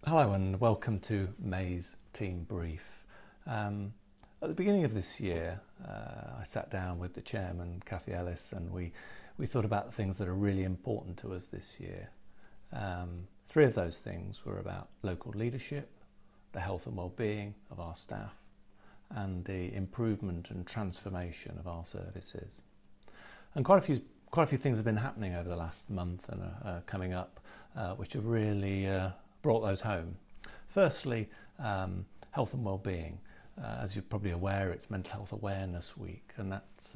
Hello and welcome to May's Team Brief. At the beginning of this year, I sat down with the chairman, Kathy Ellis, and we thought about the things that are really important to us this year. Three of those things were about local leadership, the health and well-being of our staff, and the improvement and transformation of our services. And quite a few things have been happening over the last month and are coming up, which have really brought those home. Firstly, health and well-being. As you're probably aware, it's Mental Health Awareness Week, and that's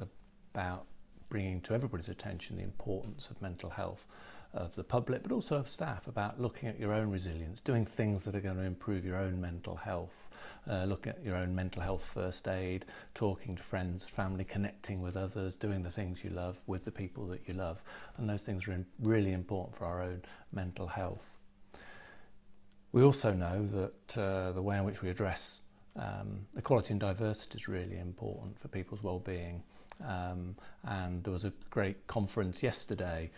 about bringing to everybody's attention the importance of mental health of the public, but also of staff, about looking at your own resilience, doing things that are going to improve your own mental health, looking at your own mental health first aid, talking to friends, family, connecting with others, doing the things you love with the people that you love. And those things are really important for our own mental health. We also know that the way in which we address equality and diversity is really important for people's well-being. And there was a great conference yesterday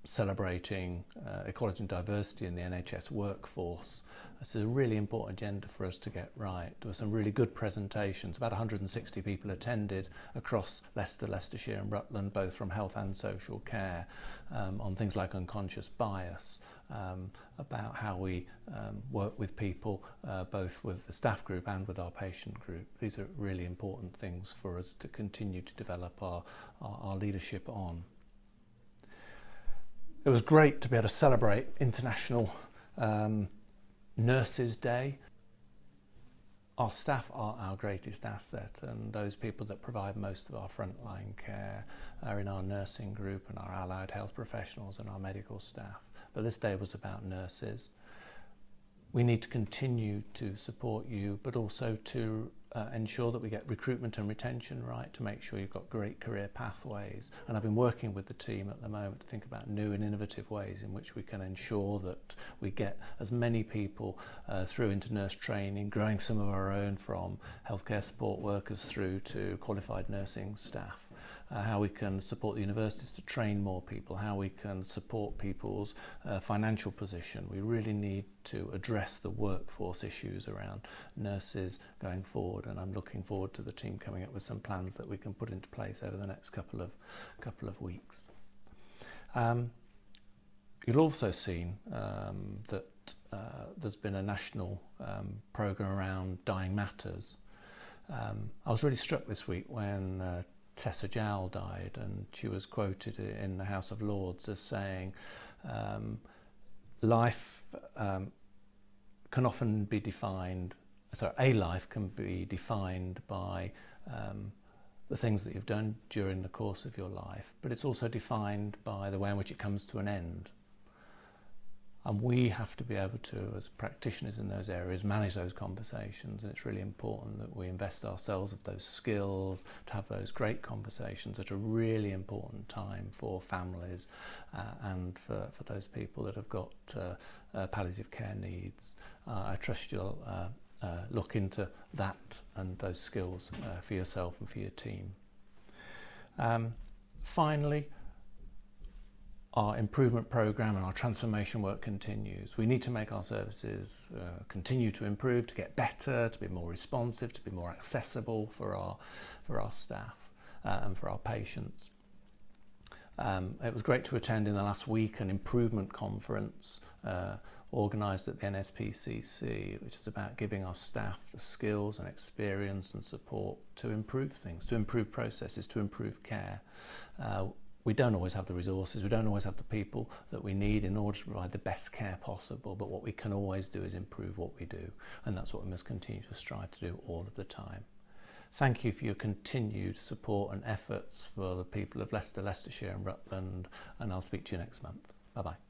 celebrating equality and diversity in the NHS workforce. This is a really important agenda for us to get right. There were some really good presentations. About 160 people attended across Leicester, Leicestershire and Rutland, both from health and social care, on things like unconscious bias, about how we work with people, both with the staff group and with our patient group. These are really important things for us to continue to develop our leadership on. It was great to be able to celebrate International Nurses Day. Our staff are our greatest asset, and those people that provide most of our frontline care are in our nursing group and our allied health professionals and our medical staff. But this day was about nurses. We need to continue to support you, but also to ensure that we get recruitment and retention right, to make sure you've got great career pathways. And I've been working with the team at the moment to think about new and innovative ways in which we can ensure that we get as many people through into nurse training, growing some of our own from healthcare support workers through to qualified nursing staff. How we can support the universities to train more people, how we can support people's financial position. We really need to address the workforce issues around nurses going forward, and I'm looking forward to the team coming up with some plans that we can put into place over the next couple of weeks. You'll also seen that there's been a national programme around Dying Matters. I was really struck this week when Tessa Jowell died, and she was quoted in the House of Lords as saying, life can often be defined, a life can be defined by the things that you've done during the course of your life, but it's also defined by the way in which it comes to an end. And we have to be able to, as practitioners in those areas, manage those conversations. And it's really important that we invest ourselves of those skills to have those great conversations at a really important time for families and for those people that have got palliative care needs. I trust you'll look into that and those skills for yourself and for your team. Finally, our improvement programme and our transformation work continues. We need to make our services continue to improve, to get better, to be more responsive, to be more accessible for our staff and for our patients. It was great to attend in the last week an improvement conference organised at the NSPCC, which is about giving our staff the skills and experience and support to improve things, to improve processes, to improve care. We don't always have the resources, we don't always have the people that we need in order to provide the best care possible, but what we can always do is improve what we do, and that's what we must continue to strive to do all of the time. Thank you for your continued support and efforts for the people of Leicester, Leicestershire and Rutland, and I'll speak to you next month. Bye-bye.